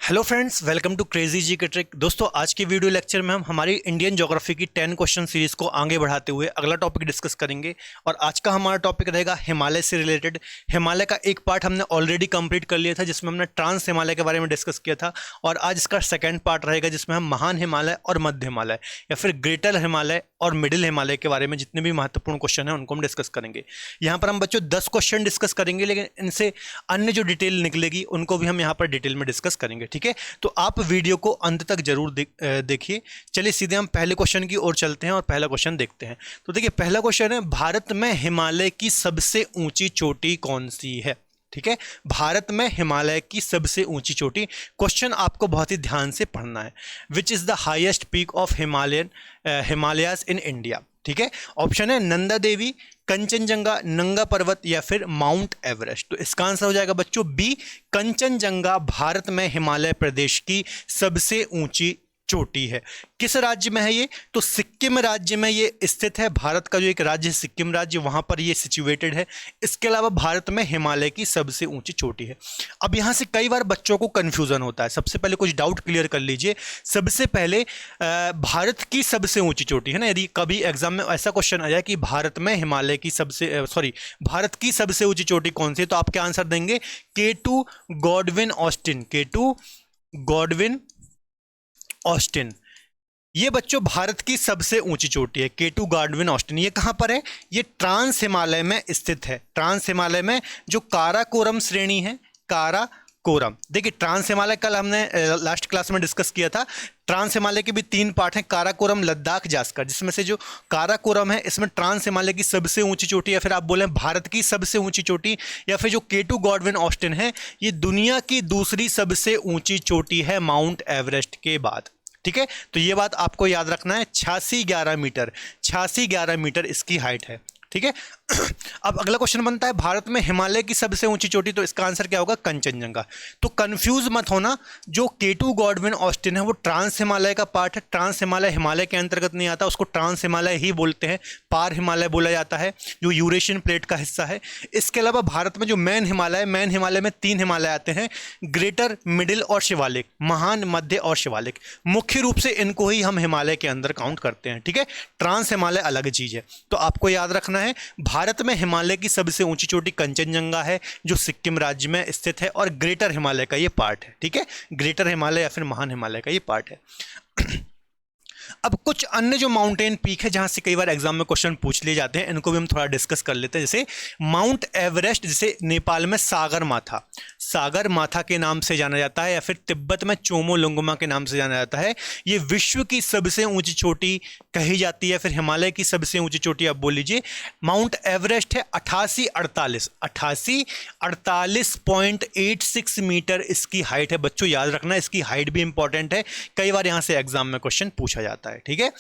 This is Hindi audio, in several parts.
Hello friends, welcome to crazy G K trick. दोस्तों, आज के वीडियो लेक्चर में हम हमारी इंडियन ज्योग्राफी की 10 क्वेश्चन सीरीज को आगे बढ़ाते हुए अगला टॉपिक डिस्कस करेंगे। और आज का हमारा टॉपिक रहेगा हिमालय से रिलेटेड। हिमालय का एक पार्ट हमने ऑलरेडी कंप्लीट कर लिया था जिसमें हमने ट्रांस हिमालय के बारे में डिस्कस किया था, और आज इसका सेकेंड पार्ट रहेगा जिसमें हम महान हिमालय और मध्य हिमालय या फिर ग्रेटर हिमालय और मिडिल हिमालय के बारे में जितने भी महत्वपूर्ण क्वेश्चन हैं उनको हम डिस्कस करेंगे। यहाँ पर हम बच्चों 10 क्वेश्चन डिस्कस करेंगे, लेकिन इनसे अन्य जो डिटेल निकलेगी उनको भी हम यहाँ पर डिटेल में डिस्कस करेंगे। ठीक है, तो आप वीडियो को अंत तक जरूर देखिए। चलिए सीधे हम पहले क्वेश्चन की ओर चलते हैं और पहला क्वेश्चन देखते हैं। तो देखिए, पहला क्वेश्चन है, भारत में हिमालय की सबसे ऊंची चोटी कौन सी है? ठीक है, भारत में हिमालय की सबसे ऊंची चोटी। क्वेश्चन आपको बहुत ही ध्यान से पढ़ना है। Which is the highest peak of Himalayas in India? ठीक है, ऑप्शन है नंदा देवी, कंचनजंगा, नंगा पर्वत या फिर माउंट एवरेस्ट। तो इसका आंसर हो जाएगा बच्चों बी, कंचनजंगा भारत में हिमालय प्रदेश की सबसे ऊंची चोटी है। किस राज्य में है ये? तो सिक्किम राज्य में ये स्थित है। भारत का जो एक राज्य है सिक्किम राज्य, वहां पर ये सिचुएटेड है। इसके अलावा भारत में हिमालय की सबसे ऊंची चोटी है। अब यहां से कई बार बच्चों को कंफ्यूजन होता है। सबसे पहले कुछ डाउट क्लियर कर लीजिए। सबसे पहले भारत की सबसे ऊंची चोटी है ना, यदि कभी एग्जाम में ऐसा क्वेश्चन आ जाए कि भारत में हिमालय की भारत की सबसे ऊंची चोटी कौन सी है, तो आप क्या आंसर देंगे? K2 Godwin Austen. K2 Godwin Austen, ये बच्चों भारत की सबसे ऊंची चोटी है। K2 Godwin Austen. ये कहां पर है? ये ट्रांस हिमालय में स्थित है। ट्रांस हिमालय में जो काराकोरम श्रेणी है, काराकोरम। देखिए, ट्रांस हिमालय कल हमने लास्ट क्लास में डिस्कस किया था। ट्रांस हिमालय के भी 3 पार्ट हैं, काराकोरम, लद्दाख, जास्कर, जिसमें से जो काराकोरम है इसमें ट्रांस हिमालय की सबसे ऊंची चोटी, या फिर आप बोलें भारत की सबसे ऊंची चोटी, या फिर जो K2 गॉडविन ऑस्टिन है ये दुनिया की दूसरी सबसे ऊंची चोटी है माउंट एवरेस्ट के बाद। ठीक है, तो ये बात आपको याद रखना है। 8611 मीटर, 8611 मीटर इसकी हाइट है। ठीक है, अब अगला क्वेश्चन बनता है, भारत में हिमालय की सबसे ऊंची चोटी, तो इसका आंसर क्या होगा? कंचनजंगा। तो कंफ्यूज मत होना, जो K2 गॉडविन ऑस्टिन है वो ट्रांस हिमालय का पार्ट है। ट्रांस हिमालय हिमालय के अंतर्गत नहीं आता, उसको ट्रांस हिमालय ही बोलते हैं। पार हिमालय बोला जाता है, जो यूरेशियन प्लेट का हिस्सा है। इसके अलावा भारत में जो मैन हिमालय में 3 हिमालय आते हैं, ग्रेटर, मिडिल और शिवालिक, महान, मध्य और शिवालिक। मुख्य रूप से इनको ही हम हिमालय के अंदर काउंट करते हैं। ठीक है, ट्रांस हिमालय अलग चीज है। तो आपको याद रखना है, भारत में हिमालय की सबसे ऊंची चोटी कंचनजंगा है जो सिक्किम राज्य में स्थित है, और ग्रेटर हिमालय का ये पार्ट है। ठीक है, ग्रेटर हिमालय या फिर महान हिमालय का ये पार्ट है। अब कुछ अन्य जो माउंटेन पीक है जहां से कई बार एग्जाम में क्वेश्चन पूछ लिए जाते हैं, इनको भी हम थोड़ा डिस्कस कर लेते हैं। जैसे माउंट एवरेस्ट, जिसे नेपाल में सागर माथा के नाम से जाना जाता है, या फिर तिब्बत में चोमोलुंगमा के नाम से जाना जाता है। ये विश्व की सबसे ऊंची चोटी कही जाती है। फिर हिमालय की सबसे ऊंची चोटी आप बोल लीजिए, माउंट एवरेस्ट है 8848.86 मीटर इसकी हाइट है। बच्चों याद रखना, इसकी हाइट भी इंपॉर्टेंट है, कई बार यहां से एग्जाम में क्वेश्चन पूछा जाता है। ठीक है,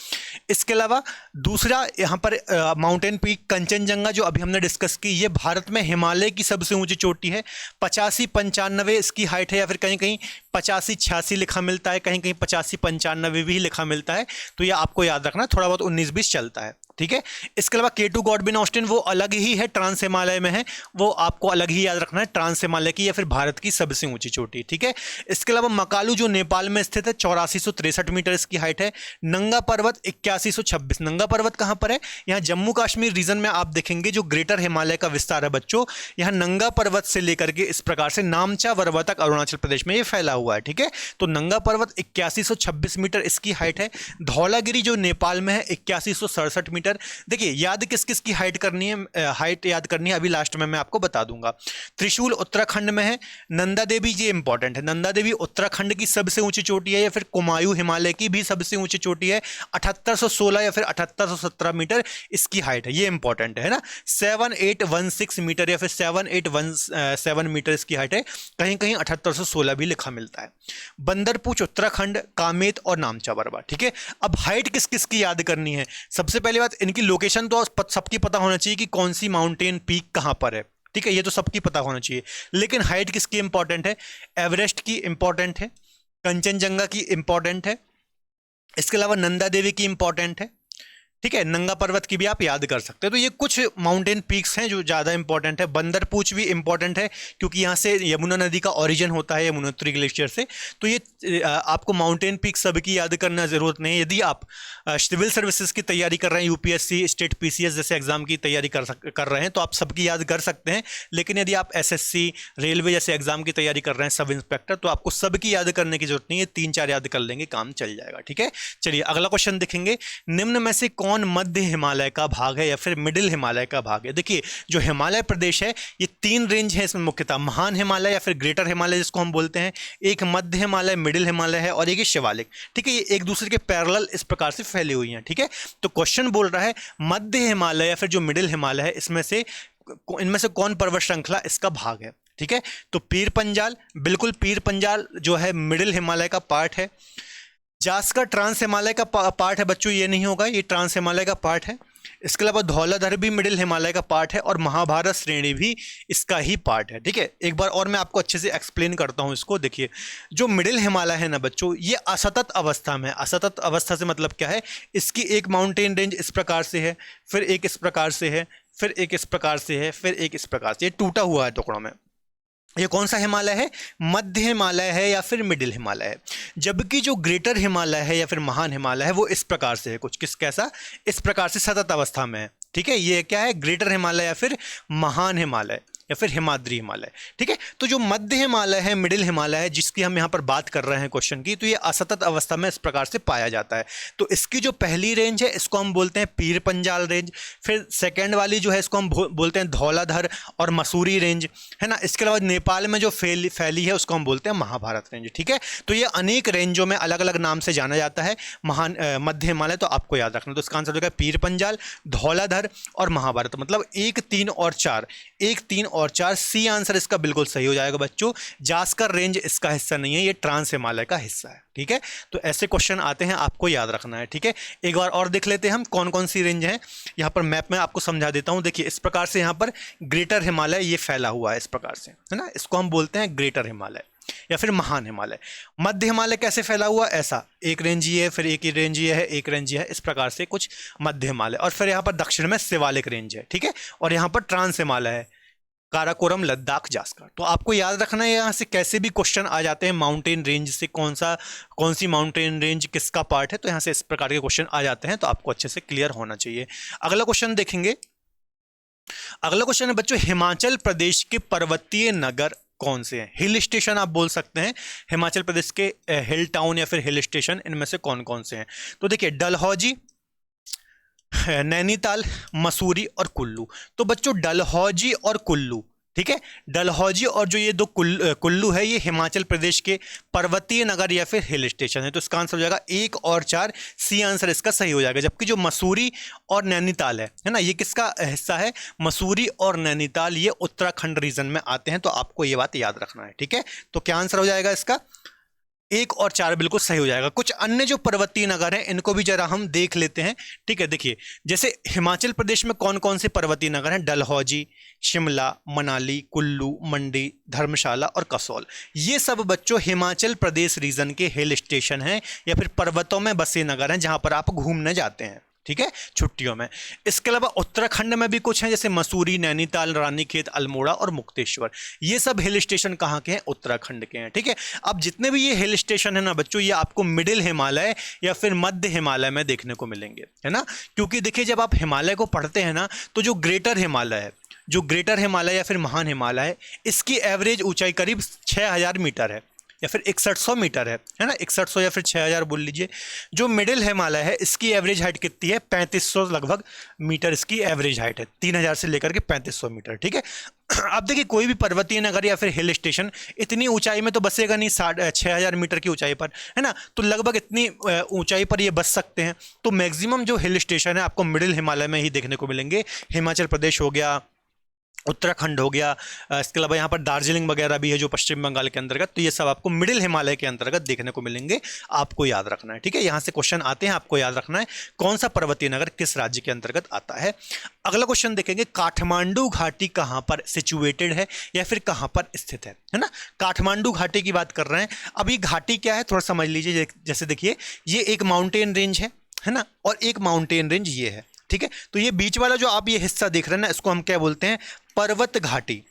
इसके अलावा दूसरा यहां पर माउंटेन पीक कंचनजंगा जो अभी हमने डिस्कस की, ये भारत में हिमालय की सबसे ऊंची चोटी है। 85-95 इसकी हाइट है, या फिर कहीं कहीं 85-86 लिखा मिलता है, कहीं कहीं 85-95 भी लिखा मिलता है। तो ये आपको याद रखना, थोड़ा बहुत 19-20 चलता है। ठीक है, इसके अलावा K2 गॉडविन ऑस्टिन वो अलग ही है, ट्रांस हिमालय में है, वो आपको अलग ही याद रखना है, ट्रांस हिमालय की या फिर भारत की सबसे ऊंची चोटी। ठीक है, इसके अलावा मकालू जो नेपाल में स्थित है, 8463 मीटर इसकी हाइट है। नंगा पर्वत 8126। नंगा पर्वत कहां पर है? यहाँ जम्मू कश्मीर रीजन में आप देखेंगे जो ग्रेटर हिमालय का विस्तार है बच्चों, यहाँ नंगा पर्वत से लेकर के इस प्रकार से नामचा वर्वा तक अरुणाचल प्रदेश में ये फैला हुआ है। ठीक है, तो नंगा पर्वत 8126 मीटर इसकी हाइट है। धौलागिरी जो नेपाल में है 8167 मीटर। देखिए, याद किस किस की हाइट करनी है, हाइट याद करनी है, अभी लास्ट में मैं आपको बता दूंगा। त्रिशूल उत्तराखंड में है। नंदा देवी, ये इंपॉर्टेंट है, नंदा देवी उत्तराखंड की सबसे ऊंची चोटी है, या फिर कुमायूं हिमालय की भी सबसे ऊंची चोटी है। 7816 या फिर 7817 मीटर इसकी हाइट है, ये इंपॉर्टेंट है ना। 7816 मीटर या फिर 7817 मीटर इसकी हाइट है, कहीं कहीं 7816 भी लिखा मिलता है। बंदरपूछ उत्तराखंड, कामेत और नामचा वर्वा। ठीक है, अब हाइट किस किस की याद करनी है? सबसे पहली बात, इनकी लोकेशन तो सबकी पता होना चाहिए कि कौन सी माउंटेन पीक कहां पर है। ठीक है, ये तो सबकी पता होना चाहिए, लेकिन हाइट किसकी इंपॉर्टेंट है? एवरेस्ट की इंपॉर्टेंट है, कंचनजंगा की इंपॉर्टेंट है, इसके अलावा नंदा देवी की इंपॉर्टेंट है, ठीक है, नंगा पर्वत की भी आप याद कर सकते हैं। तो ये कुछ माउंटेन पीक्स हैं जो ज़्यादा इंपॉर्टेंट है। बंदरपूछ भी इंपॉर्टेंट है क्योंकि यहाँ से यमुना नदी का ओरिजिन होता है, यमुनोत्री ग्लेशियर से। तो ये आपको माउंटेन पीक सबकी याद करना ज़रूरत नहीं है। यदि आप सिविल सर्विसेज की तैयारी कर रहे हैं, यूपीएससी, स्टेट पीसीएस जैसे एग्जाम की तैयारी कर रहे हैं, तो आप सबकी याद कर सकते हैं। लेकिन यदि आप एसएससी, रेलवे जैसे एग्जाम की तैयारी कर रहे हैं, सब इंस्पेक्टर, तो आपको सबकी याद करने की जरूरत नहीं है। 3-4 याद कर लेंगे, काम चल जाएगा। ठीक है, चलिए अगला क्वेश्चन देखेंगे। निम्न में से कौन मध्य हिमालय का भाग है या फिर मिडिल हिमालय का भाग है? देखिए, जो हिमालय प्रदेश है ये 3 रेंज है इसमें मुख्यतः, महान हिमालय या फिर ग्रेटर हिमालय जिसको हम बोलते हैं, एक मध्य हिमालय, मिडिल हिमालय है, और एक शिवालिक। ठीक है, ये एक दूसरे के पैरेलल इस प्रकार से फैली हुई हैं। ठीक है, तो क्वेश्चन बोल रहा है मध्य हिमालय या फिर जो मिडिल हिमालय है, इसमें से इनमें से कौन पर्वत श्रृंखला इसका भाग है? ठीक है, तो पीर पंजाल, बिल्कुल पीर पंजाल जो है मिडिल हिमालय का पार्ट है। जास्कर ट्रांस हिमालय का पार्ट है बच्चों, ये नहीं होगा, ये ट्रांस हिमालय का पार्ट है। इसके अलावा धौलाधर भी मिडिल हिमालय का पार्ट है, और महाभारत श्रेणी भी इसका ही पार्ट है। ठीक है, एक बार और मैं आपको अच्छे से एक्सप्लेन करता हूं इसको। देखिए, जो मिडिल हिमालय है ना बच्चों, ये असतत अवस्था में है। असतत अवस्था से मतलब क्या है? इसकी एक माउंटेन रेंज इस प्रकार से है, फिर एक इस प्रकार से है, फिर एक इस प्रकार से है, फिर एक इस प्रकार से, ये टूटा हुआ है टुकड़ों में। ये कौन सा हिमालय है? मध्य हिमालय है या फिर मिडिल हिमालय है। जबकि जो ग्रेटर हिमालय है या फिर महान हिमालय है वो इस प्रकार से है, कुछ किस कैसा, इस प्रकार से सतत अवस्था में है। ठीक है, ये क्या है? ग्रेटर हिमालय या फिर महान हिमालय या फिर हिमाद्री हिमालय। ठीक है, तो जो मध्य हिमालय है, मिडिल हिमालय है, जिसकी हम यहाँ पर बात कर रहे हैं क्वेश्चन की, तो ये असतत अवस्था में इस प्रकार से पाया जाता है। तो इसकी जो पहली रेंज है इसको हम बोलते हैं पीर पंजाल रेंज। फिर सेकेंड वाली जो है इसको हम बोलते हैं धौलाधर और मसूरी रेंज, है ना। इसके अलावा नेपाल में जो फैली है उसको हम बोलते हैं महाभारत रेंज। ठीक है, तो ये अनेक रेंजों में अलग अलग नाम से जाना जाता है। मध्य हिमालय तो आपको याद रखना, तो इसका आंसर होगा पीर पंजाल, धौलाधर और महाभारत, मतलब 1, 3 और 4, 1, 3 और 4। सी आंसर इसका बिल्कुल सही हो जाएगा बच्चों। जास्कर रेंज इसका हिस्सा नहीं है, ये ट्रांस हिमालय का हिस्सा है। ठीक है, तो ऐसे क्वेश्चन आते हैं, आपको याद रखना है। ठीक है, एक बार और देख लेते हैं हम कौन कौन सी रेंज हैं। यहाँ पर मैप में आपको समझा देता हूँ। देखिए, इस प्रकार से यहाँ पर ग्रेटर हिमालय ये फैला हुआ है इस प्रकार से, है ना। इसको हम बोलते हैं ग्रेटर हिमालय या फिर महान हिमालय। मध्य हिमालय कैसे फैला हुआ? ऐसा, एक रेंज ये है, फिर एक ही रेंज ये है, एक रेंज ये है, इस प्रकार से कुछ मध्य हिमालय। और फिर यहाँ पर दक्षिण में शिवालिक रेंज है। ठीक है, और यहाँ पर ट्रांस हिमालय है, काराकोरम, लद्दाख, जास्कर। तो आपको याद रखना है यहाँ से कैसे भी क्वेश्चन आ जाते हैं माउंटेन रेंज से, कौन सी माउंटेन रेंज किसका पार्ट है, तो यहाँ से इस प्रकार के क्वेश्चन आ जाते हैं, तो आपको अच्छे से क्लियर होना चाहिए। अगला क्वेश्चन देखेंगे। अगला क्वेश्चन है बच्चों, हिमाचल प्रदेश के पर्वतीय नगर कौन से हैं? हिल स्टेशन आप बोल सकते हैं, हिमाचल प्रदेश के हिल टाउन या फिर हिल स्टेशन, इनमें से कौन कौन से हैं? तो देखिए, डलहौजी, नैनीताल, मसूरी और कुल्लू। तो बच्चों डलहौजी और कुल्लू, ठीक है, डलहौजी और जो ये दो कुल्लू है, ये हिमाचल प्रदेश के पर्वतीय नगर या फिर हिल स्टेशन है। तो इसका आंसर हो जाएगा 1 और 4, सी आंसर इसका सही हो जाएगा। जबकि जो मसूरी और नैनीताल है ना, ये किसका हिस्सा है? मसूरी और नैनीताल ये उत्तराखंड रीजन में आते हैं, तो आपको ये बात याद रखना है। ठीक है, तो क्या आंसर हो जाएगा इसका? 1 और 4 बिल्कुल सही हो जाएगा। कुछ अन्य जो पर्वतीय नगर हैं इनको भी जरा हम देख लेते हैं। ठीक है, देखिए, जैसे हिमाचल प्रदेश में कौन कौन से पर्वतीय नगर हैं? डलहौजी, शिमला, मनाली, कुल्लू, मंडी, धर्मशाला और कसौल। ये सब बच्चों हिमाचल प्रदेश रीजन के हिल स्टेशन हैं या फिर पर्वतों में बसे नगर हैं जहां पर आप घूमने जाते हैं। ठीक है, छुट्टियों में। इसके अलावा उत्तराखंड में भी कुछ हैं, जैसे मसूरी, नैनीताल, रानीखेत, अल्मोड़ा और मुक्तेश्वर। ये सब हिल स्टेशन कहाँ के हैं? उत्तराखंड के हैं। ठीक है, अब जितने भी ये हिल स्टेशन है ना बच्चों, ये आपको मिडिल हिमालय या फिर मध्य हिमालय में देखने को मिलेंगे, है ना। क्योंकि देखिए, जब आप हिमालय को पढ़ते हैं ना, तो जो ग्रेटर हिमालय है, जो ग्रेटर हिमालय या फिर महान हिमालय है, इसकी एवरेज ऊंचाई करीब 6000 मीटर है या फिर 6100 मीटर है ना, 6100 या फिर 6000 बोल लीजिए। जो मिडिल हिमालय है, इसकी एवरेज हाइट कितनी है? 3500 लगभग मीटर इसकी एवरेज हाइट है, 3000 से लेकर के 3500 मीटर। ठीक है, आप देखिए, कोई भी पर्वतीय नगर या फिर हिल स्टेशन इतनी ऊंचाई में तो बसेगा नहीं, 6000 मीटर की ऊंचाई पर, है ना। तो लगभग इतनी ऊंचाई पर ये बस सकते हैं। तो मैक्सिमम जो हिल स्टेशन है आपको मिडिल हिमालय में ही देखने को मिलेंगे। हिमाचल प्रदेश हो गया, उत्तराखंड हो गया, इसके अलावा यहाँ पर दार्जिलिंग वगैरह भी है जो पश्चिम बंगाल के अंतर्गत। तो ये सब आपको मिडिल हिमालय के अंतर्गत देखने को मिलेंगे, आपको याद रखना है। ठीक है, यहाँ से क्वेश्चन आते हैं, आपको याद रखना है कौन सा पर्वतीय नगर किस राज्य के अंतर्गत आता है। अगला क्वेश्चन देखेंगे, काठमांडू घाटी कहाँ पर सिचुएटेड है या फिर कहाँ पर स्थित है ना। काठमांडू घाटी की बात कर रहे हैं। अब ये घाटी क्या है थोड़ा समझ लीजिए। जैसे देखिए, ये एक माउंटेन रेंज है, है ना, और एक माउंटेन रेंज ये है। ठीक है, तो ये बीच वाला जो आप ये हिस्सा देख रहे हैं ना, इसको हम क्या बोलते हैं, पर्वत घाटी।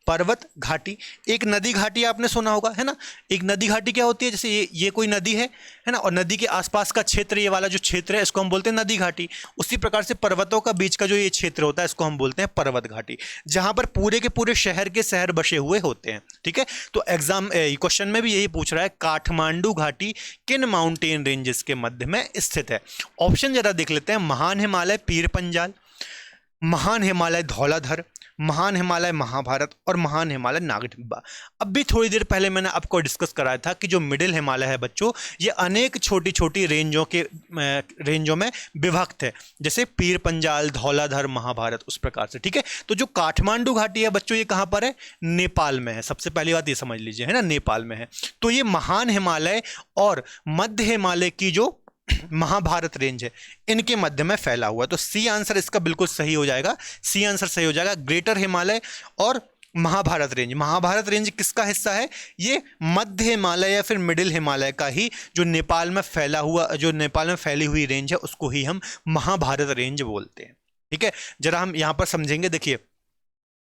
पर्वत घाटी। एक नदी घाटी आपने सुना होगा, है ना। एक नदी घाटी क्या होती है, जैसे ये कोई नदी है ना, और नदी के आसपास का क्षेत्र, ये वाला जो क्षेत्र है इसको हम बोलते हैं नदी घाटी। उसी प्रकार से पर्वतों का बीच का जो ये क्षेत्र होता है इसको हम बोलते हैं पर्वत घाटी, जहां पर पूरे के पूरे शहर के शहर बसे हुए होते हैं। ठीक है, तो एग्जाम क्वेश्चन में भी यही पूछ रहा है, काठमांडू घाटी किन माउंटेन रेंजेस के मध्य में स्थित है। ऑप्शन जरा देख लेते हैं, महान हिमालय पीर पंजाल, महान हिमालय धौलाधर, महान हिमालय महाभारत और महान हिमालय नागटिब्बा। अब भी थोड़ी देर पहले मैंने आपको डिस्कस कराया था कि जो मिडिल हिमालय है बच्चों, ये अनेक छोटी छोटी रेंजों में विभक्त है, जैसे पीर पंजाल, धौलाधर, महाभारत, उस प्रकार से। ठीक है, तो जो काठमांडू घाटी है बच्चों, ये कहाँ पर है, नेपाल में है। सबसे पहली बात ये समझ लीजिए, है ना, नेपाल में है। तो ये महान हिमालय और मध्य हिमालय की जो महाभारत रेंज है, इनके मध्य में फैला हुआ है। तो सी आंसर इसका बिल्कुल सही हो जाएगा, सी आंसर सही हो जाएगा। ग्रेटर हिमालय और महाभारत रेंज, महाभारत रेंज किसका हिस्सा है, ये मध्य हिमालय या फिर मिडिल हिमालय का ही, जो नेपाल में फैला हुआ, जो नेपाल में फैली हुई रेंज है, उसको ही हम महाभारत रेंज बोलते हैं। ठीक है, जरा हम यहां पर समझेंगे, देखिए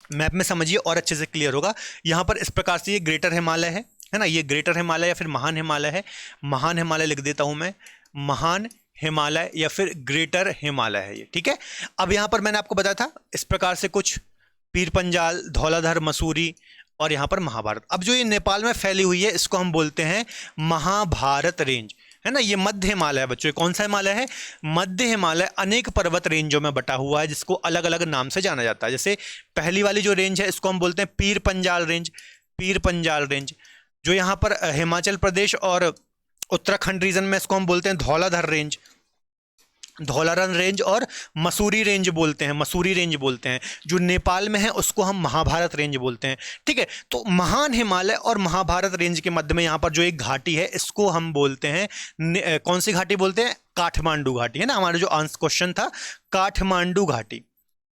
मैप में समझिए और अच्छे से क्लियर होगा। यहां पर इस प्रकार से ये ग्रेटर हिमालय है ना, ये ग्रेटर हिमालय या फिर महान हिमालय है। महान हिमालय लिख देता हूं मैं, महान हिमालय या फिर ग्रेटर हिमालय है ये। ठीक है, अब यहां पर मैंने आपको बताया था इस प्रकार से कुछ, पीर पंजाल, धौलाधर, मसूरी और यहां पर महाभारत। अब जो ये नेपाल में फैली हुई है इसको हम बोलते हैं महाभारत रेंज, है ना। ये मध्य हिमालय है बच्चों, कौन सा हिमालय है, मध्य हिमालय अनेक पर्वत रेंजों में बटा हुआ है, जिसको अलग अलग नाम से जाना जाता है। जैसे पहली वाली जो रेंज है इसको हम बोलते हैं पीर पंजाल रेंज, पीर पंजाल रेंज। जो यहाँ पर हिमाचल प्रदेश और उत्तराखंड रीजन में इसको हम बोलते हैं धौलाधर रेंज, धौलाधर रेंज और मसूरी रेंज बोलते हैं, मसूरी रेंज बोलते हैं। जो नेपाल में है उसको हम महाभारत रेंज बोलते हैं। ठीक है, तो महान हिमालय और महाभारत रेंज के मध्य में यहाँ पर जो एक घाटी है इसको हम बोलते हैं, कौन सी घाटी बोलते हैं, काठमांडू घाटी, है ना। हमारा जो आंसर क्वेश्चन था काठमांडू घाटी,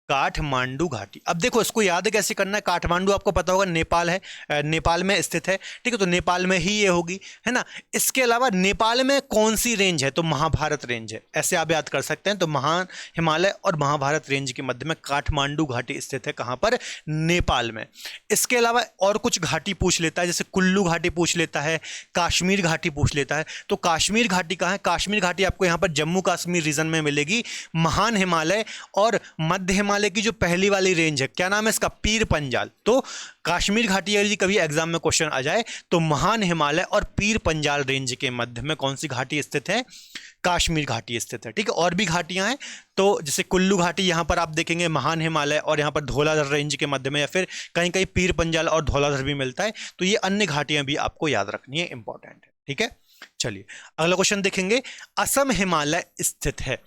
काठमांडू घाटी। अब देखो इसको याद कैसे करना है, काठमांडू आपको पता होगा नेपाल है, नेपाल में स्थित है। ठीक है, तो नेपाल में ही ये होगी, है ना। इसके अलावा नेपाल में कौन सी रेंज है, तो महाभारत रेंज है, ऐसे आप याद कर सकते हैं। तो महान हिमालय और महाभारत रेंज के मध्य में काठमांडू घाटी स्थित है, कहाँ पर, नेपाल में। इसके अलावा और कुछ घाटी पूछ लेता है, जैसे कुल्लू घाटी पूछ लेता है, कश्मीर घाटी पूछ लेता है। तो कश्मीर घाटी कहाँ है, कश्मीर घाटी आपको यहाँ पर जम्मू कश्मीर रीजन में मिलेगी। महान हिमालय और मध्य हिमालय की जो पहली वाली रेंज है, क्या नाम है इसका, पीर पंजाल। तो कश्मीर घाटी यदि कभी एग्जाम में क्वेश्चन आ जाए तो महान हिमालय और पीर पंजाल रेंज के मध्य में कौन सी घाटी स्थित है, कश्मीर घाटी स्थित है। ठीक है, और भी घाटियां हैं, तो जैसे कुल्लू घाटी यहाँ पर आप देखेंगे महान हिमालय और यहाँ पर धौलाधर रेंज के मध्य में, या फिर कहीं कहीं पीर पंजाल और धौलाधर भी मिलता है। तो ये अन्य घाटियां भी आपको याद रखनी है, इंपॉर्टेंट है। ठीक है, चलिए अगला क्वेश्चन देखेंगे, असम हिमालय स्थित है।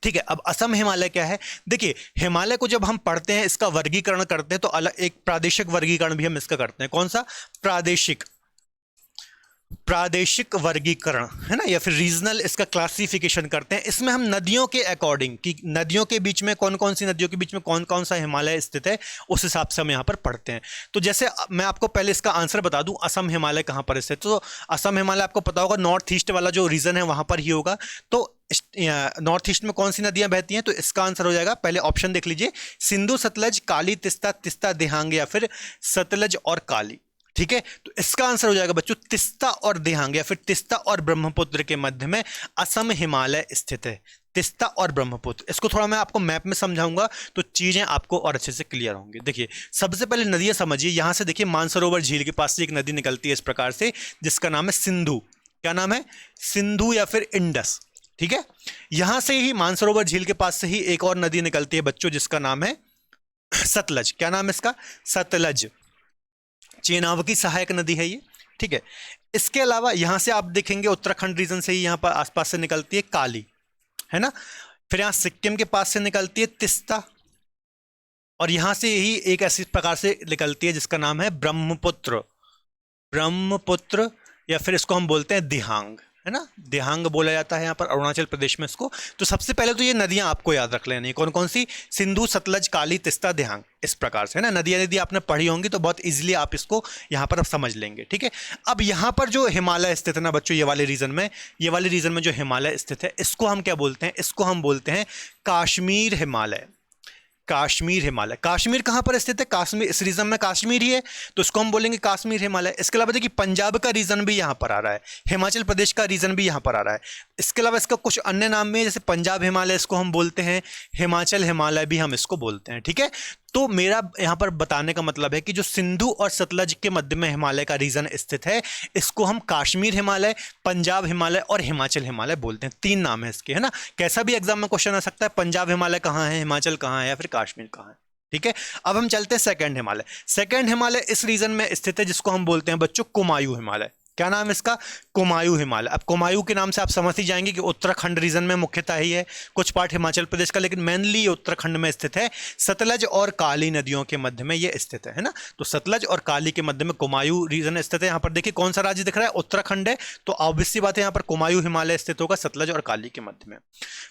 ठीक है, अब असम हिमालय क्या है, देखिए हिमालय को जब हम पढ़ते हैं, इसका वर्गीकरण करते हैं, तो अलग एक प्रादेशिक वर्गीकरण भी हम इसका करते हैं। कौन सा, प्रादेशिक वर्गीकरण, है ना, या फिर रीजनल इसका क्लासिफिकेशन करते हैं। इसमें हम नदियों के अकॉर्डिंग, कि नदियों के बीच में कौन कौन सी नदियों के बीच में कौन कौन सा हिमालय स्थित है, उस हिसाब से हम यहाँ पर पढ़ते हैं। तो जैसे मैं आपको पहले इसका आंसर बता दूं, असम हिमालय कहाँ पर स्थित है। तो असम हिमालय आपको पता होगा नॉर्थ ईस्ट वाला जो रीजन है वहां पर ही होगा। तो नॉर्थ ईस्ट में कौन सी नदियां बहती हैं, तो इसका आंसर हो जाएगा, पहले ऑप्शन देख लीजिए, सिंधु, सतलज, काली, तिस्ता, तिस्ता दिहांग, या फिर सतलज और काली। ठीक है, तो इसका आंसर हो जाएगा बच्चों तिस्ता और दिहांग, या फिर तिस्ता और ब्रह्मपुत्र के मध्य में असम हिमालय स्थित है, तिस्ता और ब्रह्मपुत्र। इसको थोड़ा मैं आपको मैप में समझाऊंगा तो चीजें आपको और अच्छे से क्लियर होंगी। देखिए सबसे पहले नदियां समझिए, यहां से देखिए मानसरोवर झील के पास से एक नदी निकलती है इस प्रकार से, जिसका नाम है सिंधु। क्या नाम है, सिंधु या फिर इंडस। ठीक है, यहां से ही मानसरोवर झील के पास से ही एक और नदी निकलती है बच्चों, जिसका नाम है सतलज। क्या नाम है इसका, सतलज, चेनाब की सहायक नदी है ये। ठीक है, इसके अलावा यहां से आप देखेंगे उत्तराखंड रीजन से ही यहां पर आसपास से निकलती है काली, है ना। फिर यहां सिक्किम के पास से निकलती है तिस्ता, और यहां से ही एक ऐसी प्रकार से निकलती है जिसका नाम है ब्रह्मपुत्र, ब्रह्मपुत्र, या फिर इसको हम बोलते हैं दिहांग, है ना, दिहांग बोला जाता है यहाँ पर अरुणाचल प्रदेश में इसको। तो सबसे पहले तो ये नदियां आपको याद रख लेनी, कौन कौन सी, सिंधु, सतलज, काली, तिस्ता, दिहांग, इस प्रकार से, है ना। नदियां यदि आपने पढ़ी होंगी तो बहुत इजीली आप इसको यहाँ पर अब समझ लेंगे, ठीक है। अब यहाँ पर जो हिमालय स्थित है ना बच्चों, ये वाले रीजन में जो हिमालय स्थित है, इसको हम क्या बोलते हैं, इसको हम बोलते हैं काश्मीर हिमालय। काश्मीर हिमालय, काश्मीर कहां पर स्थित है, काश्मीर, इस रीजन में काश्मीर ही है, तो इसको हम बोलेंगे काश्मीर हिमालय। इसके अलावा देखिए पंजाब का रीजन भी यहां पर आ रहा है, हिमाचल प्रदेश का रीजन भी यहां पर आ रहा है। इसके अलावा इसका कुछ अन्य नाम में, जैसे पंजाब हिमालय इसको हम बोलते हैं, हिमाचल हिमालय भी हम इसको बोलते हैं, ठीक है। तो मेरा यहां पर बताने का मतलब है कि जो सिंधु और सतलज के मध्य में हिमालय का रीजन स्थित है, इसको हम काश्मीर हिमालय, पंजाब हिमालय और हिमाचल हिमालय बोलते हैं। 3 नाम है इसके, है ना। कैसा भी एग्जाम में क्वेश्चन आ सकता है, पंजाब हिमालय कहाँ है, हिमाचल कहाँ है, या फिर कश्मीर कहाँ है, ठीक है। अब हम चलते हैं सेकंड हिमालय। सेकंड हिमालय इस रीजन में स्थित है जिसको हम बोलते हैं बच्चों कुमायूं हिमालय। क्या नाम है इसका, कुमायूं हिमालय। अब कुमायूं के नाम से आप समझ ही जाएंगे कि उत्तराखंड रीजन में मुख्यतः ही है, कुछ पार्ट हिमाचल प्रदेश का, लेकिन मेनली उत्तराखंड में स्थित है। सतलज और काली नदियों के मध्य में ये स्थित है ना। तो सतलज और काली के मध्य में कुमायूं रीजन स्थित है। यहाँ पर देखिए कौन सा राज्य दिख रहा है, उत्तराखंड है, तो ऑब्वियस सी बात है यहाँ पर कुमायूं हिमालय स्थित होगा, सतलज और काली के मध्य में।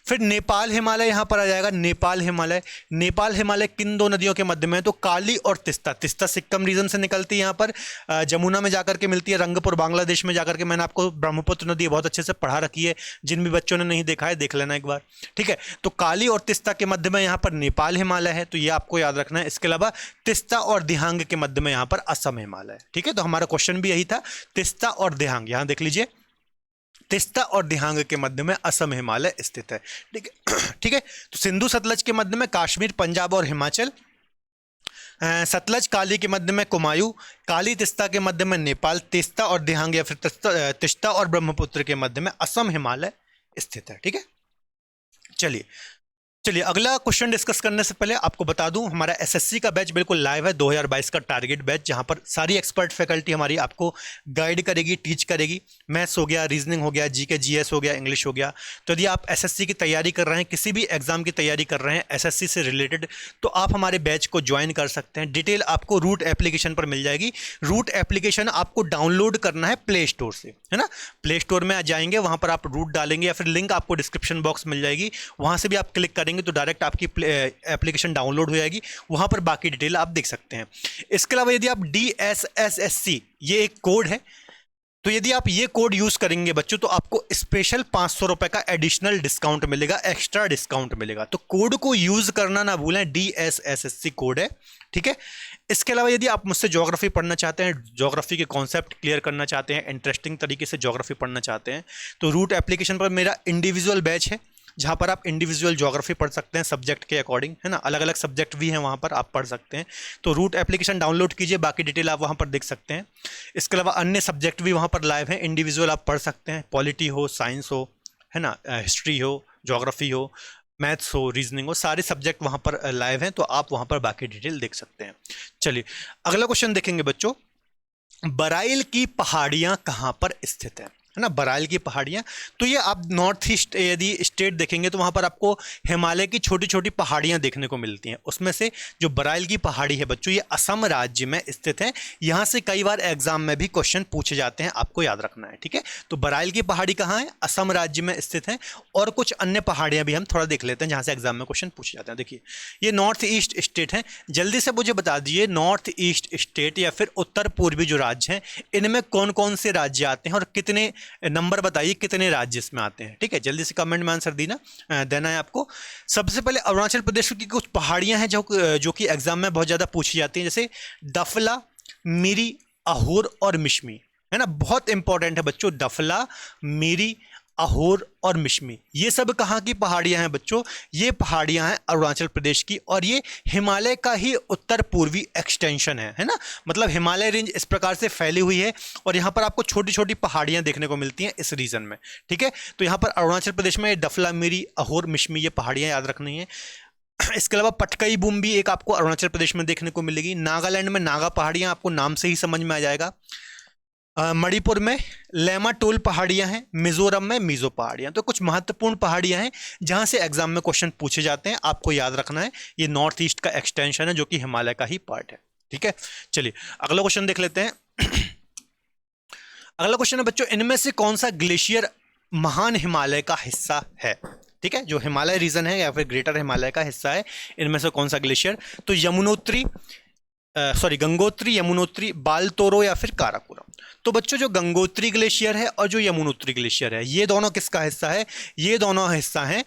फिर नेपाल हिमालय यहाँ पर आ जाएगा, नेपाल हिमालय। नेपाल हिमालय किन 2 नदियों के मध्य में है, तो काली और तिस्ता। तिस्ता सिक्किम रीजन से निकलती है, यहाँ पर जमुना में जाकर के मिलती है, रंगपुर बांग्लादेश में जाकर के। मैंने आपको ब्रह्मपुत्र नदी बहुत अच्छे से पढ़ा रखी है, जिन भी बच्चों ने नहीं देखा है देख लेना एक बार, ठीक है। तो काली और तिस्ता के मध्य में यहाँ पर नेपाल हिमालय है, तो ये आपको याद रखना है। इसके अलावा तिस्ता और दिहांग के मध्य में यहाँ पर असम हिमालय है, ठीक है। तो हमारा क्वेश्चन भी यही था, तिस्ता और दिहांग, यहाँ देख लीजिए, तिस्ता और दिहांग के मध्य में असम हिमालय स्थित है, ठीक है, ठीक है। तो सिंधु सतलज के मध्य में काश्मीर, पंजाब और हिमाचल, सतलज काली के मध्य में कुमायूं, काली तिस्ता के मध्य में नेपाल, तिस्ता और दिहांग या फिर तिस्ता और ब्रह्मपुत्र के मध्य में असम हिमालय स्थित है, ठीक है। चलिए अगला क्वेश्चन डिस्कस करने से पहले आपको बता दूं, हमारा एसएससी का बैच बिल्कुल लाइव है, 2022 का टारगेट बैच, जहां पर सारी एक्सपर्ट फैकल्टी हमारी आपको गाइड करेगी, टीच करेगी। मैथ्स हो गया, रीजनिंग हो गया, जीके जीएस हो गया, इंग्लिश हो गया। तो यदि आप एसएससी की तैयारी कर रहे हैं, किसी भी एग्जाम की तैयारी कर रहे हैं एसएससी से रिलेटेड, तो आप हमारे बैच को ज्वाइन कर सकते हैं। डिटेल आपको रूट एप्लीकेशन पर मिल जाएगी। रूट एप्लीकेशन आपको डाउनलोड करना है प्ले स्टोर से, है ना। प्ले स्टोर में आ जाएंगे, वहां पर आप रूट डालेंगे या फिर लिंक आपको डिस्क्रिप्शन बॉक्स मिल जाएगी, वहां से भी आप क्लिक करेंगे तो डायरेक्ट आपकी एप्लीकेशन डाउनलोड हो जाएगी, वहां पर बाकी डिटेल आप देख सकते हैं। इसके अलावा यदि आप DSSSC, ये एक कोड है, तो यदि आप ये कोड यूज करेंगे बच्चों, तो आपको स्पेशल 500 रुपए का एडिशनल डिस्काउंट मिलेगा, एक्स्ट्रा डिस्काउंट मिलेगा। तो कोड को यूज करना ना भूलें, DSSSC कोड है, ठीक है। इसके अलावा यदि आप मुझसे ज्योग्राफी पढ़ना चाहते हैं, ज्योग्राफी के कॉन्सेप्ट क्लियर करना चाहते हैं, इंटरेस्टिंग तरीके से ज्योग्राफी पढ़ना चाहते हैं, तो रूट एप्लीकेशन पर मेरा इंडिविजुअल बैच है, जहाँ पर आप इंडिविजुअल ज्योग्राफी पढ़ सकते हैं सब्जेक्ट के अकॉर्डिंग, है ना। अलग अलग सब्जेक्ट भी हैं वहाँ पर, आप पढ़ सकते हैं। तो रूट एप्लीकेशन डाउनलोड कीजिए, बाकी डिटेल आप वहाँ पर देख सकते हैं। इसके अलावा अन्य सब्जेक्ट भी वहाँ पर लाइव हैं, इंडिविजुअल आप पढ़ सकते हैं, पॉलिटी हो, साइंस हो, है ना, हिस्ट्री हो, ज्योग्राफी हो, मैथ्स हो, रीजनिंग हो, सारे सब्जेक्ट वहाँ पर लाइव हैं, तो आप वहाँ पर बाकी डिटेल देख सकते हैं। चलिए अगला क्वेश्चन देखेंगे बच्चों, बराइल की पहाड़ियाँ कहाँ पर स्थित है ना। बराइल की पहाड़ियाँ, तो ये आप नॉर्थ ईस्ट यदि स्टेट देखेंगे तो वहाँ पर आपको हिमालय की छोटी छोटी पहाड़ियाँ देखने को मिलती हैं। उसमें से जो बराइल की पहाड़ी है बच्चों, ये असम राज्य में स्थित है। यहाँ से कई बार एग्जाम में भी क्वेश्चन पूछे जाते हैं, आपको याद रखना है, ठीक है। तो बराइल की पहाड़ी कहाँ है, असम राज्य में स्थित है। और कुछ अन्य पहाड़ियाँ भी हम थोड़ा देख लेते हैं जहाँ से एग्जाम में क्वेश्चन पूछे जाते हैं। देखिए ये नॉर्थ ईस्ट स्टेट है, जल्दी से मुझे बता दीजिए नॉर्थ ईस्ट स्टेट या फिर उत्तर पूर्वी जो राज्य हैं, इनमें कौन कौन से राज्य आते हैं और कितने नंबर बताइए कितने राज्य इसमें आते हैं, ठीक है। जल्दी से कमेंट में आंसर देना है आपको। सबसे पहले अरुणाचल प्रदेश की कुछ पहाड़ियां हैं जो कि एग्जाम में बहुत ज्यादा पूछी जाती हैं, जैसे डफला, मिरी, अहोर और मिश्मी, है ना। बहुत इंपॉर्टेंट है बच्चों, डफला, मिरी, अहोर और मिश्मी, ये सब कहाँ की पहाड़ियां हैं बच्चों, ये पहाड़ियां हैं अरुणाचल प्रदेश की, और ये हिमालय का ही उत्तर पूर्वी एक्सटेंशन है ना। मतलब हिमालय रेंज इस प्रकार से फैली हुई है और यहाँ पर आपको छोटी छोटी पहाड़ियां देखने को मिलती हैं इस रीजन में, ठीक है। तो यहाँ पर अरुणाचल प्रदेश में डफला, मिरी, अहोर, मिश्मी, ये पहाड़ियां याद रखनी है। इसके अलावा पटकई बुम्बी एक आपको अरुणाचल प्रदेश में देखने को मिलेगी। नागालैंड में नागा पहाड़ियां, आपको नाम से ही समझ में आ जाएगा। मणिपुर में लेमा टोल पहाड़ियां हैं, मिजोरम में मिजो पहाड़ियां। तो कुछ महत्वपूर्ण पहाड़ियां हैं जहां से एग्जाम में क्वेश्चन पूछे जाते हैं, आपको याद रखना है। ये नॉर्थ ईस्ट का एक्सटेंशन है जो कि हिमालय का ही पार्ट है, ठीक है। चलिए अगला क्वेश्चन देख लेते हैं। अगला क्वेश्चन है बच्चों, इनमें से कौन सा ग्लेशियर महान हिमालय का हिस्सा है? ठीक है, जो हिमालय रीजन है या फिर ग्रेटर हिमालय का हिस्सा है, इनमें से कौन सा ग्लेशियर? तो यमुनोत्री, गंगोत्री, यमुनोत्री, बालतोरो या फिर काराकोरम। तो बच्चों जो गंगोत्री ग्लेशियर है और जो यमुनोत्री ग्लेशियर है, ये दोनों किसका हिस्सा है? ये दोनों हिस्सा है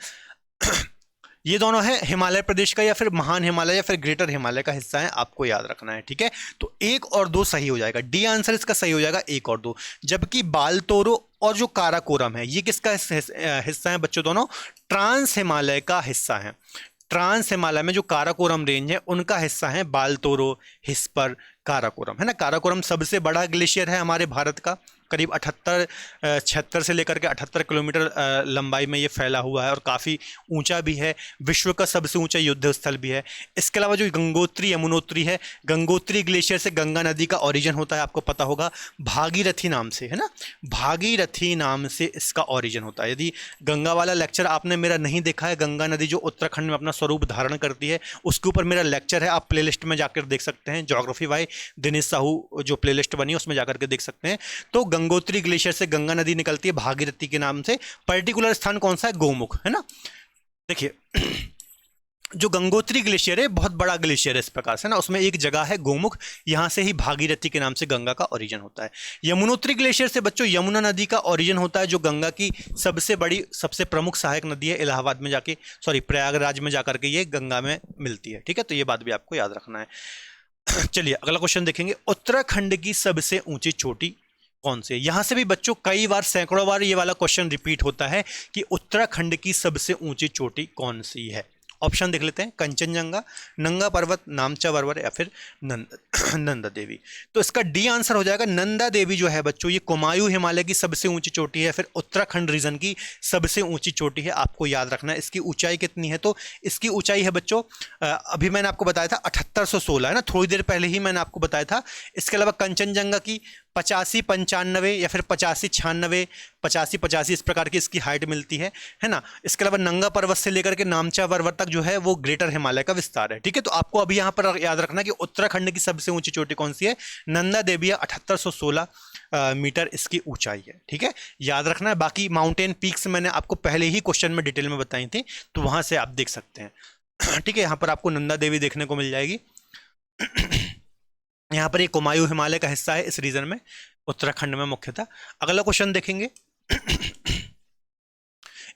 ये दोनों है हिमालय प्रदेश का, या फिर महान हिमालय या फिर ग्रेटर हिमालय का हिस्सा है, आपको याद रखना है। ठीक है, तो 1 और 2 सही हो जाएगा, डी आंसर इसका सही हो जाएगा 1 और 2। जबकि बालतोरो और जो काराकोरम है, ये किसका हिस्सा है बच्चों? दोनों ट्रांस हिमालय का हिस्सा है। ट्रांस हिमालय में जो काराकोरम रेंज है उनका हिस्सा है बालतोरो, हिस्पर, काराकोरम, है ना। काराकोरम सबसे बड़ा ग्लेशियर है हमारे भारत का, करीब 76 से लेकर के 78 किलोमीटर लंबाई में ये फैला हुआ है और काफ़ी ऊंचा भी है, विश्व का सबसे ऊंचा युद्ध स्थल भी है। इसके अलावा जो गंगोत्री यमुनोत्री है, गंगोत्री ग्लेशियर से गंगा नदी का ओरिजिन होता है, आपको पता होगा, भागीरथी नाम से, है ना, भागीरथी नाम से इसका ओरिजिन होता है। यदि गंगा वाला लेक्चर आपने मेरा नहीं देखा है, गंगा नदी जो उत्तराखंड में अपना स्वरूप धारण करती है, उसके ऊपर मेरा लेक्चर है, आप प्लेलिस्ट में जाकर देख सकते हैं, ज्योग्राफी बाय दिनेश साहू जो प्लेलिस्ट बनी है उसमें जाकर के देख सकते हैं। तो गंगोत्री ग्लेशियर से गंगा नदी निकलती है भागीरथी के नाम से। पर्टिकुलर स्थान कौन सा है? गोमुख, है ना। देखिए जो गंगोत्री ग्लेशियर है बहुत बड़ा ग्लेशियर है इस प्रकार से ना, उसमें एक जगह है गोमुख, यहां से ही भागीरथी के नाम से गंगा का ओरिजिन होता है। यमुनोत्री ग्लेशियर से बच्चों यमुना नदी का ओरिजिन होता है, जो गंगा की सबसे बड़ी सबसे प्रमुख सहायक नदी है, इलाहाबाद में जाके प्रयागराज में जाकर के ये गंगा में मिलती है। ठीक है, तो ये बात भी आपको याद रखना है। चलिए अगला क्वेश्चन देखेंगे, उत्तराखंड की सबसे ऊंची चोटी कौन सी है? यहां से भी बच्चों कई बार, सैकड़ों बार ये वाला क्वेश्चन रिपीट होता है कि उत्तराखंड की सबसे ऊंची चोटी कौन सी है। ऑप्शन देख लेते हैं, कंचनजंगा, नंगा पर्वत, नामचा पर्वत या फिर नंदा देवी। तो इसका डी आंसर हो जाएगा नंदा देवी। जो है बच्चों ये कुमायूं हिमालय की सबसे ऊंची चोटी है, फिर उत्तराखंड रीजन की सबसे ऊंची चोटी है, आपको याद रखना है। इसकी ऊंचाई कितनी है? तो इसकी ऊंचाई है बच्चों, अभी मैंने आपको बताया था 7816, है ना, थोड़ी देर पहले ही मैंने आपको बताया था। इसके अलावा कंचनजंगा की 85-95 या फिर 85-96, 85-85 इस प्रकार की इसकी हाइट मिलती है ना। इसके अलावा नंगा पर्वत से लेकर के नामचा पर्वत तक जो है वो ग्रेटर हिमालय का विस्तार है। ठीक है, तो आपको अभी यहाँ पर याद रखना कि उत्तराखंड की सबसे ऊंची चोटी कौन सी है? नंदा देवी, 7816 मीटर इसकी ऊंचाई है। ठीक है, याद रखना है। बाकी माउंटेन पीक्स मैंने आपको पहले ही क्वेश्चन में डिटेल में बताई थी, तो वहां से आप देख सकते हैं। ठीक है, यहाँ पर आपको नंदा देवी देखने को मिल जाएगी। यहाँ पर ये कुमायूं हिमालय का हिस्सा है इस रीजन में, उत्तराखंड में मुख्यतः। अगला क्वेश्चन देखेंगे,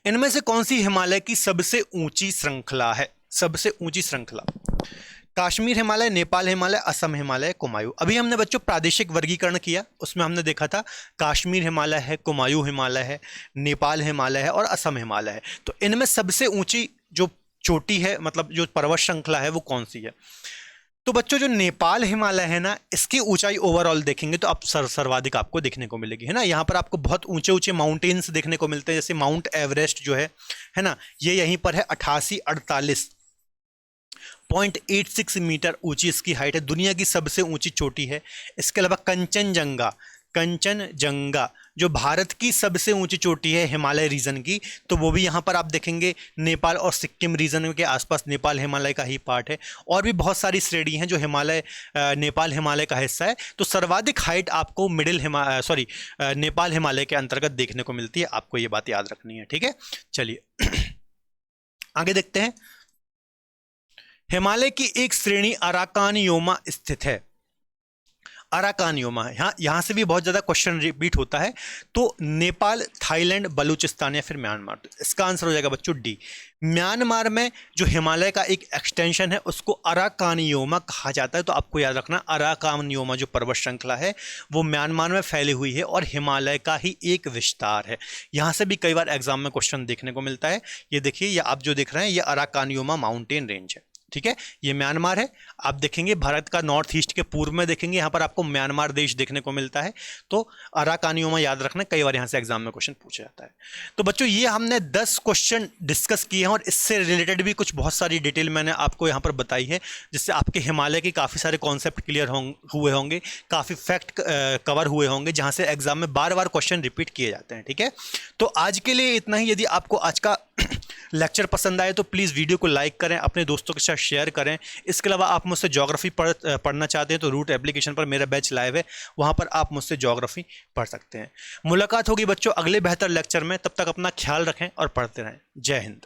इनमें से कौन सी हिमालय की सबसे ऊंची श्रृंखला है? सबसे ऊंची श्रृंखला, काश्मीर हिमालय, नेपाल हिमालय, असम हिमालय, कुमायूं। अभी हमने बच्चों प्रादेशिक वर्गीकरण किया, उसमें हमने देखा था काश्मीर हिमालय है, कुमायूं हिमालय है, नेपाल हिमालय है और असम हिमालय है। तो इनमें सबसे ऊंची जो चोटी है, मतलब जो पर्वत श्रृंखला है, वो कौन सी है? तो बच्चों जो नेपाल हिमालय है ना, इसकी ऊंचाई ओवरऑल देखेंगे तो आप सर्वाधिक आपको देखने को मिलेगी, है ना। यहाँ पर आपको बहुत ऊंचे ऊंचे माउंटेन्स देखने को मिलते हैं, जैसे माउंट एवरेस्ट जो है ना, ये यहीं पर है, 88.86 मीटर ऊंची इसकी हाइट है, दुनिया की सबसे ऊंची चोटी है। इसके अलावा कंचनजंगा, कंचनजंगा जो भारत की सबसे ऊंची चोटी है हिमालय रीजन की, तो वो भी यहाँ पर आप देखेंगे नेपाल और सिक्किम रीजन के आसपास, नेपाल हिमालय का ही पार्ट है। और भी बहुत सारी श्रेणी हैं जो हिमालय नेपाल हिमालय का हिस्सा है। तो सर्वाधिक हाइट आपको नेपाल हिमालय के अंतर्गत देखने को मिलती है, आपको ये बात याद रखनी है। ठीक है, चलिए आगे देखते हैं। हिमालय की एक श्रेणी अराकानयोमा स्थित है। अराकानयोमा, यहाँ से भी बहुत ज़्यादा क्वेश्चन रिपीट होता है। तो नेपाल, थाईलैंड, बलूचिस्तान या फिर म्यांमार। तो इसका आंसर हो जाएगा बच्चों डी। म्यांमार में जो हिमालय का एक एक्सटेंशन है उसको अराकानयोमा कहा जाता है। तो आपको याद रखना, अराकानयोमा जो पर्वत श्रृंखला है वो म्यांमार में फैली हुई है और हिमालय का ही एक विस्तार है। यहाँ से भी कई बार एग्जाम में क्वेश्चन देखने को मिलता है। ये देखिए, ये आप जो देख रहे हैं ये अराकानयोमा माउंटेन रेंज है। ठीक है, ये म्यांमार है। आप देखेंगे भारत का नॉर्थ ईस्ट के पूर्व में देखेंगे यहाँ पर आपको म्यांमार देश देखने को मिलता है। तो अराकानयोमा याद रखना, कई बार यहाँ से एग्जाम में क्वेश्चन पूछा जाता है। तो बच्चों ये हमने 10 क्वेश्चन डिस्कस किए हैं और इससे रिलेटेड भी कुछ बहुत सारी डिटेल मैंने आपको यहाँ पर बताई है, जिससे आपके हिमालय के काफ़ी सारे कॉन्सेप्ट क्लियर हुए होंगे, काफ़ी फैक्ट कवर हुए होंगे, जहाँ से एग्जाम में बार बार क्वेश्चन रिपीट किए जाते हैं। ठीक है, तो आज के लिए इतना ही। यदि आपको आज का लेक्चर पसंद आए तो प्लीज़ वीडियो को लाइक करें, अपने दोस्तों के साथ शेयर करें। इसके अलावा आप मुझसे ज्योग्राफी पढ़ना चाहते हैं तो रूट एप्लीकेशन पर मेरा बैच लाइव है, वहाँ पर आप मुझसे ज्योग्राफी पढ़ सकते हैं। मुलाकात होगी बच्चों अगले बेहतर लेक्चर में, तब तक अपना ख्याल रखें और पढ़ते रहें। जय हिंद।